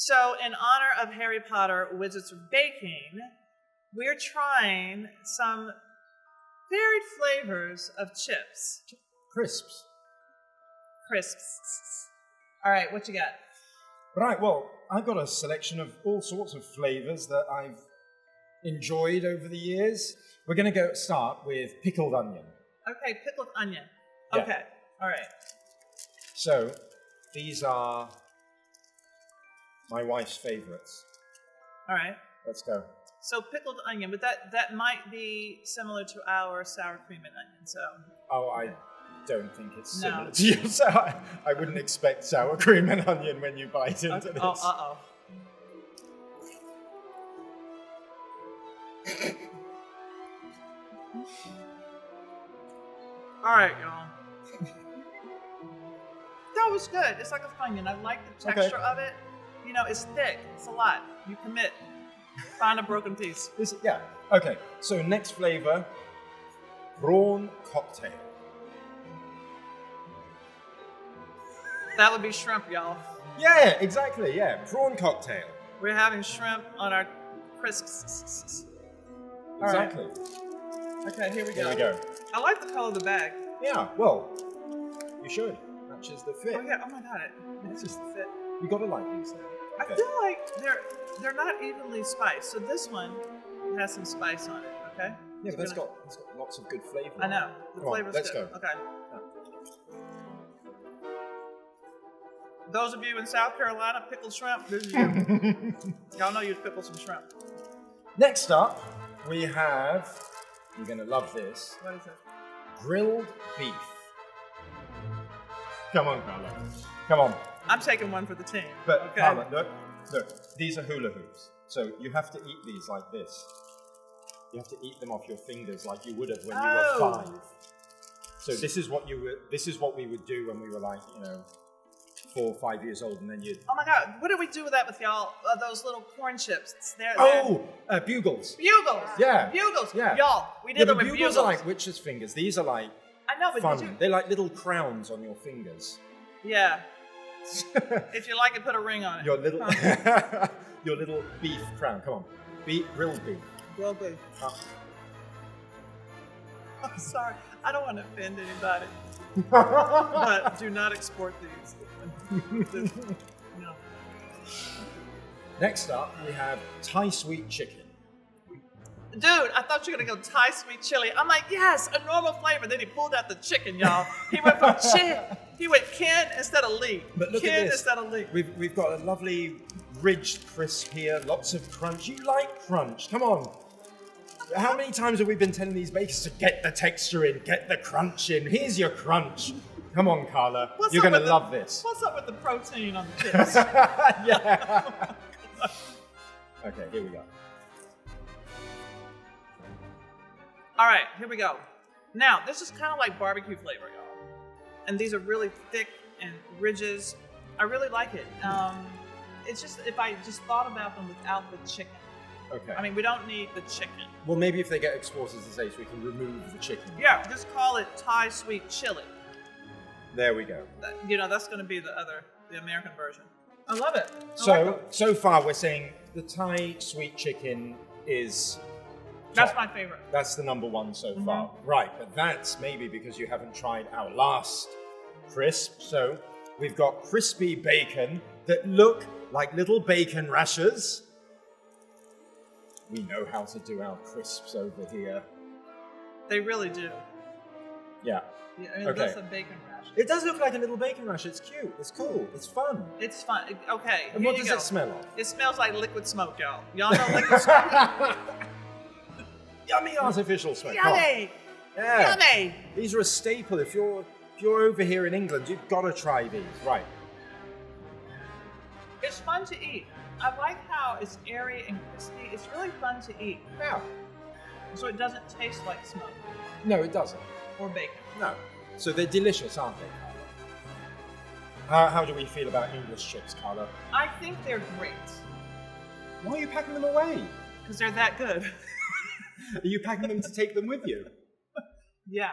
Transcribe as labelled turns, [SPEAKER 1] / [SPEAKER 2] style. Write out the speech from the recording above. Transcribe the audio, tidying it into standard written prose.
[SPEAKER 1] So in honor of Harry Potter Wizards of Baking, we're trying some varied flavors of chips.
[SPEAKER 2] Crisps.
[SPEAKER 1] All right, what you got?
[SPEAKER 2] Right, well, I've got a selection of all sorts of flavors that I've enjoyed over the years. We're going to start with pickled onion.
[SPEAKER 1] Okay, pickled onion.
[SPEAKER 2] Yeah.
[SPEAKER 1] Okay, all right.
[SPEAKER 2] So, these are my wife's favorites.
[SPEAKER 1] All right.
[SPEAKER 2] Let's go.
[SPEAKER 1] So pickled onion, but that might be similar to our sour cream and onion, so...
[SPEAKER 2] Oh, I don't think it's similar to you. So I wouldn't expect sour cream and onion when you bite into this.
[SPEAKER 1] Oh, uh-oh. All right, y'all. That was good. It's like a onion. I like the texture of it. You know, it's thick. It's a lot. You commit. Find a broken piece.
[SPEAKER 2] Yeah. Okay. So next flavor, prawn cocktail.
[SPEAKER 1] That would be shrimp, y'all.
[SPEAKER 2] Yeah, exactly. Yeah, prawn cocktail.
[SPEAKER 1] We're having shrimp on our crisps.
[SPEAKER 2] Exactly.
[SPEAKER 1] Right. Okay, here we go.
[SPEAKER 2] Here we go.
[SPEAKER 1] I like the color of the bag.
[SPEAKER 2] Yeah. Well, you should. Matches the fit.
[SPEAKER 1] Oh yeah. Oh my god. It just fit.
[SPEAKER 2] You gotta like these.
[SPEAKER 1] Okay. I feel like they're not evenly spiced. So this one has some spice on it. Okay.
[SPEAKER 2] Yeah, but it's got lots of good flavor.
[SPEAKER 1] I know. The flavor's
[SPEAKER 2] let's
[SPEAKER 1] good.
[SPEAKER 2] go.
[SPEAKER 1] Okay. Those of you in South Carolina, pickled shrimp, this is you. Y'all know you'd pickle some shrimp.
[SPEAKER 2] Next up, we have, you're going to love this.
[SPEAKER 1] What is it?
[SPEAKER 2] Grilled beef. Come on, Carla. Come on.
[SPEAKER 1] I'm taking one for the team.
[SPEAKER 2] But
[SPEAKER 1] okay.
[SPEAKER 2] Carla, look, these are hula hoops. So you have to eat these like this. You have to eat them off your fingers like you would have when you were 5. So this is what we would do when we were like, 4 or 5 years old, and then you'd...
[SPEAKER 1] Oh my God, what did we do with that with y'all? Those little corn chips.
[SPEAKER 2] Bugles.
[SPEAKER 1] Bugles.
[SPEAKER 2] Yeah.
[SPEAKER 1] Bugles.
[SPEAKER 2] Yeah.
[SPEAKER 1] Y'all, we did them with
[SPEAKER 2] bugles are like witches' fingers. These are like
[SPEAKER 1] I know, but
[SPEAKER 2] fun. They're like little crowns on your fingers.
[SPEAKER 1] Yeah. If you like it, put a ring on it.
[SPEAKER 2] Your little, your little beef crown. Come on, grilled beef.
[SPEAKER 1] Grilled beef. I'm sorry, I don't want to offend anybody, but do not export these. No.
[SPEAKER 2] Next up, we have Thai sweet chicken.
[SPEAKER 1] Dude, I thought you were gonna go Thai sweet chili. I'm like, yes, a normal flavor. Then he pulled out the chicken, y'all. He went from he went Ken instead of Lee.
[SPEAKER 2] But look
[SPEAKER 1] Ken
[SPEAKER 2] at this.
[SPEAKER 1] instead of Lee.
[SPEAKER 2] We've got a lovely ridged crisp here, lots of crunch. You like crunch? Come on. How many times have we been telling these bakers to get the texture in, get the crunch in? Here's your crunch. Come on, Carla. You're gonna love this.
[SPEAKER 1] What's up with the protein on the chips?
[SPEAKER 2] Yeah. Okay, here we go.
[SPEAKER 1] All right, here we go. Now, this is kind of like barbecue flavor, y'all. And these are really thick and ridges. I really like it. It's just, if I just thought about them without the chicken.
[SPEAKER 2] Okay.
[SPEAKER 1] I mean, we don't need the chicken.
[SPEAKER 2] Well, maybe if they get exported to the States, we can remove the chicken.
[SPEAKER 1] Yeah, just call it Thai sweet chili.
[SPEAKER 2] There we go.
[SPEAKER 1] That's going to be the American version. I love it.
[SPEAKER 2] So far we're saying the Thai sweet chicken is...
[SPEAKER 1] That's my favorite.
[SPEAKER 2] That's the number one so far. Right, but that's maybe because you haven't tried our last crisp. So we've got crispy bacon that look like little bacon rashers. We know how to do our crisps over here.
[SPEAKER 1] They really do.
[SPEAKER 2] Yeah.
[SPEAKER 1] Okay. That's a bacon rash.
[SPEAKER 2] It does look like a little bacon rash. It's cute. It's cool. It's fun.
[SPEAKER 1] It's fun. Okay.
[SPEAKER 2] And what does it smell of?
[SPEAKER 1] It smells like liquid smoke, y'all. Y'all know liquid smoke?
[SPEAKER 2] Yummy artificial smoke.
[SPEAKER 1] Yummy.
[SPEAKER 2] Yeah.
[SPEAKER 1] Yummy.
[SPEAKER 2] These are a staple. If you're over here in England, you've got to try these. Right.
[SPEAKER 1] It's fun to eat. I like how it's airy and crispy. It's really fun to eat.
[SPEAKER 2] Yeah.
[SPEAKER 1] So it doesn't taste like smoke.
[SPEAKER 2] No, it doesn't.
[SPEAKER 1] Or bacon.
[SPEAKER 2] No. So they're delicious, aren't they, Carla? How do we feel about English chips, Carla?
[SPEAKER 1] I think they're great.
[SPEAKER 2] Why are you packing them away?
[SPEAKER 1] Because they're that good.
[SPEAKER 2] Are you packing them to take them with you?
[SPEAKER 1] Yeah.